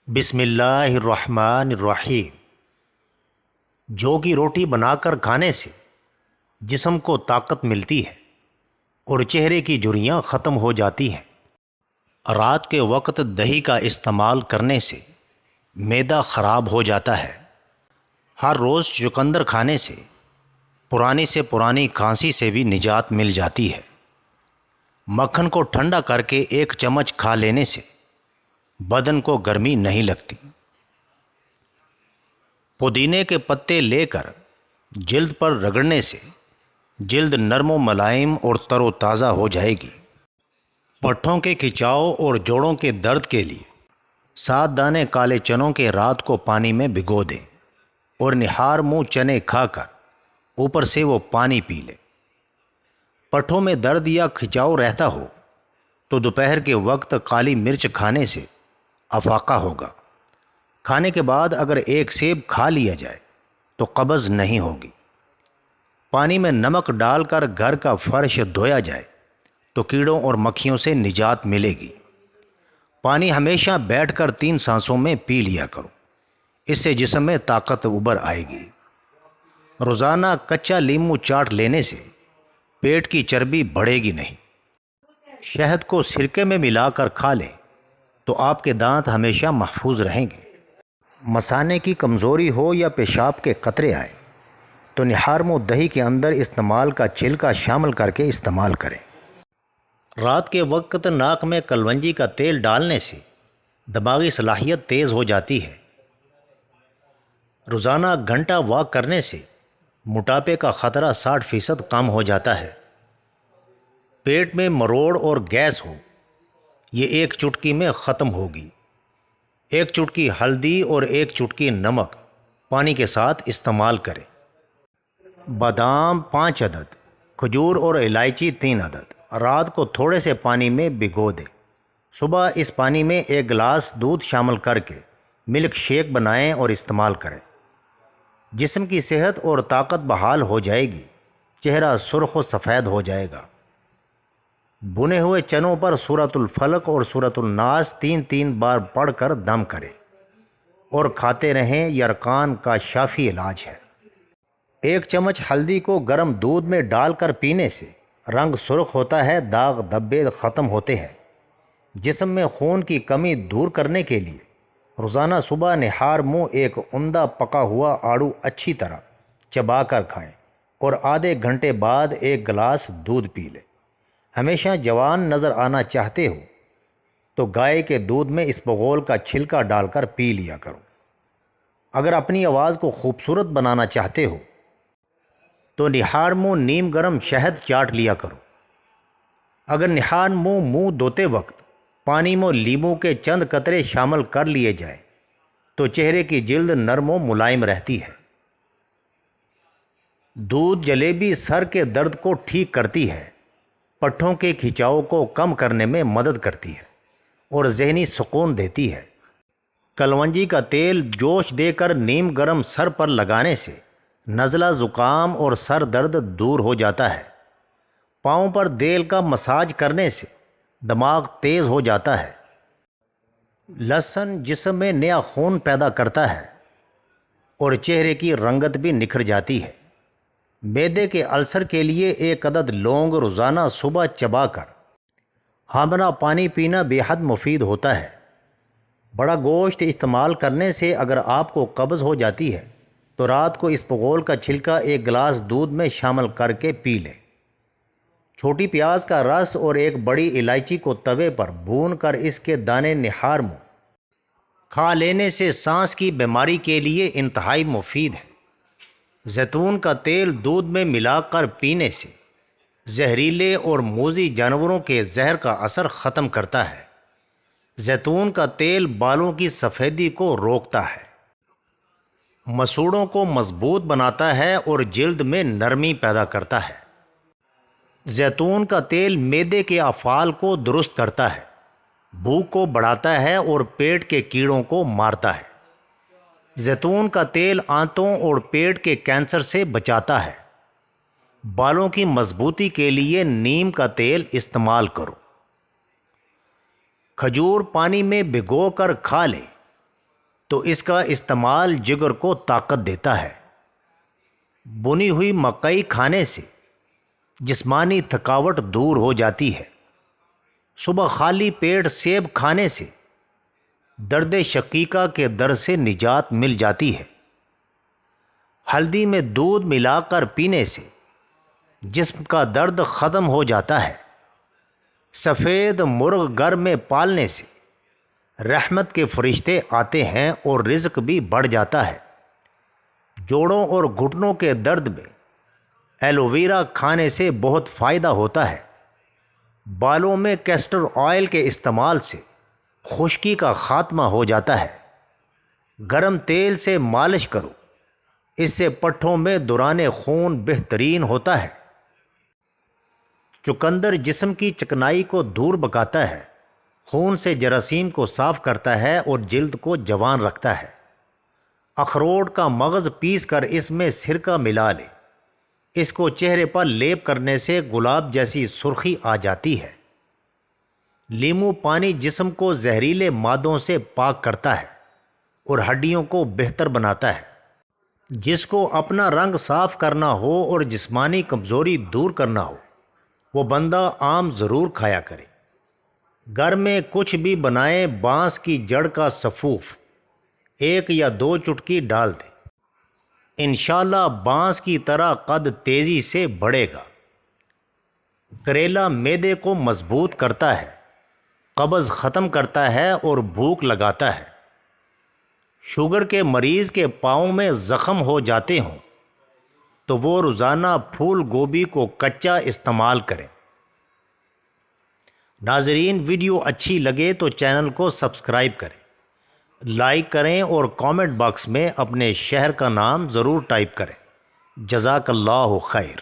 بسم اللہ الرحمن الرحیم۔ جو کی روٹی بنا کر کھانے سے جسم کو طاقت ملتی ہے اور چہرے کی جھریاں ختم ہو جاتی ہیں۔ رات کے وقت دہی کا استعمال کرنے سے معدہ خراب ہو جاتا ہے۔ ہر روز چقندر کھانے سے پرانی کھانسی سے بھی نجات مل جاتی ہے۔ مکھن کو ٹھنڈا کر کے 1 چمچ کھا لینے سے بدن کو گرمی نہیں لگتی۔ پودینے کے پتے لے کر جلد پر رگڑنے سے جلد نرم و ملائم اور تر و تازہ ہو جائے گی۔ پٹھوں کے کھچاؤ اور جوڑوں کے درد کے لیے 7 دانے کالے چنوں کے رات کو پانی میں بھگو دیں اور نہار منہ چنے کھا کر اوپر سے وہ پانی پی لیں۔ پٹھوں میں درد یا کھچاؤ رہتا ہو تو دوپہر کے وقت کالی مرچ کھانے سے افاقہ ہوگا۔ کھانے کے بعد اگر 1 سیب کھا لیا جائے تو قبض نہیں ہوگی۔ پانی میں نمک ڈال کر گھر کا فرش دھویا جائے تو کیڑوں اور مکھیوں سے نجات ملے گی۔ پانی ہمیشہ بیٹھ کر 3 سانسوں میں پی لیا کرو، اس سے جسم میں طاقت ابھر آئے گی۔ روزانہ کچا لیموں چاٹ لینے سے پیٹ کی چربی بڑھے گی نہیں۔ شہد کو سرکے میں ملا کر کھا لیں تو آپ کے دانت ہمیشہ محفوظ رہیں گے۔ مثانے کی کمزوری ہو یا پیشاب کے قطرے آئے تو نہار منہ دہی کے اندر استعمال کا چھلکا شامل کر کے استعمال کریں۔ رات کے وقت ناک میں کلونجی کا تیل ڈالنے سے دماغی صلاحیت تیز ہو جاتی ہے۔ روزانہ گھنٹہ واک کرنے سے موٹاپے کا خطرہ 60% کم ہو جاتا ہے۔ پیٹ میں مروڑ اور گیس ہو، یہ 1 چٹکی میں ختم ہوگی۔ 1 چٹکی ہلدی اور 1 چٹکی نمک پانی کے ساتھ استعمال کریں۔ بادام 5 عدد، کھجور اور الائچی 3 عدد رات کو تھوڑے سے پانی میں بھگو دیں۔ صبح اس پانی میں 1 گلاس دودھ شامل کر کے ملک شیک بنائیں اور استعمال کریں۔ جسم کی صحت اور طاقت بحال ہو جائے گی، چہرہ سرخ و سفید ہو جائے گا۔ بنے ہوئے چنوں پر سورۃ الفلق اور سورۃ الناس 3 بار پڑھ کر دم کریں اور کھاتے رہیں۔ یرقان کا شافی علاج ہے۔ 1 چمچ ہلدی کو گرم دودھ میں ڈال کر پینے سے رنگ سرخ ہوتا ہے، داغ دھبے ختم ہوتے ہیں۔ جسم میں خون کی کمی دور کرنے کے لیے روزانہ صبح نہار منہ 1 عمدہ پکا ہوا آڑو اچھی طرح چبا کر کھائیں اور آدھے گھنٹے بعد 1 گلاس دودھ پی لیں۔ ہمیشہ جوان نظر آنا چاہتے ہو تو گائے کے دودھ میں اسبغول کا چھلکا ڈال کر پی لیا کرو۔ اگر اپنی آواز کو خوبصورت بنانا چاہتے ہو تو نہار منہ نیم گرم شہد چاٹ لیا کرو۔ اگر نہار منہ دھوتے وقت پانی میں لیموں کے چند قطرے شامل کر لیے جائیں تو چہرے کی جلد نرم و ملائم رہتی ہے۔ دودھ جلیبی سر کے درد کو ٹھیک کرتی ہے، پٹھوں کے کھچاؤ کو کم کرنے میں مدد کرتی ہے اور ذہنی سکون دیتی ہے۔ کلونجی کا تیل جوش دے کر نیم گرم سر پر لگانے سے نزلہ زکام اور سر درد دور ہو جاتا ہے۔ پاؤں پر دیل کا مساج کرنے سے دماغ تیز ہو جاتا ہے۔ لہسن جسم میں نیا خون پیدا کرتا ہے اور چہرے کی رنگت بھی نکھر جاتی ہے۔ معدے کے السر کے لیے 1 عدد لونگ روزانہ صبح چبا کر ہمراہ پانی پینا بے حد مفید ہوتا ہے۔ بڑا گوشت استعمال کرنے سے اگر آپ کو قبض ہو جاتی ہے تو رات کو اسبغول کا چھلکا 1 گلاس دودھ میں شامل کر کے پی لیں۔ چھوٹی پیاز کا رس اور 1 بڑی الائچی کو توے پر بھون کر اس کے دانے نہار منہ کھا لینے سے سانس کی بیماری کے لیے انتہائی مفید ہے۔ زیتون کا تیل دودھ میں ملا کر پینے سے زہریلے اور موذی جانوروں کے زہر کا اثر ختم کرتا ہے۔ زیتون کا تیل بالوں کی سفیدی کو روکتا ہے، مسوڑوں کو مضبوط بناتا ہے اور جلد میں نرمی پیدا کرتا ہے۔ زیتون کا تیل معدے کے افعال کو درست کرتا ہے، بھوک کو بڑھاتا ہے اور پیٹ کے کیڑوں کو مارتا ہے۔ زیتون کا تیل آنتوں اور پیٹ کے کینسر سے بچاتا ہے۔ بالوں کی مضبوطی کے لیے نیم کا تیل استعمال کرو۔ کھجور پانی میں بھگو کر کھا لیں تو اس کا استعمال جگر کو طاقت دیتا ہے۔ بنی ہوئی مکئی کھانے سے جسمانی تھکاوٹ دور ہو جاتی ہے۔ صبح خالی پیٹ سیب کھانے سے درد شقیقہ کے در سے نجات مل جاتی ہے۔ ہلدی میں دودھ ملا کر پینے سے جسم کا درد ختم ہو جاتا ہے۔ سفید مرغ گھر میں پالنے سے رحمت کے فرشتے آتے ہیں اور رزق بھی بڑھ جاتا ہے۔ جوڑوں اور گھٹنوں کے درد میں ایلو ویرا کھانے سے بہت فائدہ ہوتا ہے۔ بالوں میں کیسٹر آئل کے استعمال سے خشکی کا خاتمہ ہو جاتا ہے۔ گرم تیل سے مالش کرو، اس سے پٹھوں میں دوران خون بہترین ہوتا ہے۔ چقندر جسم کی چکنائی کو دور بھگاتا ہے، خون سے جراثیم کو صاف کرتا ہے اور جلد کو جوان رکھتا ہے۔ اخروٹ کا مغز پیس کر اس میں سرکہ ملا لے، اس کو چہرے پر لیپ کرنے سے گلاب جیسی سرخی آ جاتی ہے۔ لیمو پانی جسم کو زہریلے مادوں سے پاک کرتا ہے اور ہڈیوں کو بہتر بناتا ہے۔ جس کو اپنا رنگ صاف کرنا ہو اور جسمانی کمزوری دور کرنا ہو وہ بندہ آم ضرور کھایا کرے۔ گھر میں کچھ بھی بنائیں، بانس کی جڑ کا سفوف 1 یا 2 چٹکی ڈال دیں، انشاءاللہ بانس کی طرح قد تیزی سے بڑھے گا۔ کریلا معدے کو مضبوط کرتا ہے، قبض ختم کرتا ہے اور بھوک لگاتا ہے۔ شوگر کے مریض کے پاؤں میں زخم ہو جاتے ہوں تو وہ روزانہ پھول گوبھی کو کچا استعمال کریں۔ ناظرین، ویڈیو اچھی لگے تو چینل کو سبسکرائب کریں، لائک کریں اور کامنٹ باکس میں اپنے شہر کا نام ضرور ٹائپ کریں۔ جزاک اللہ خیر۔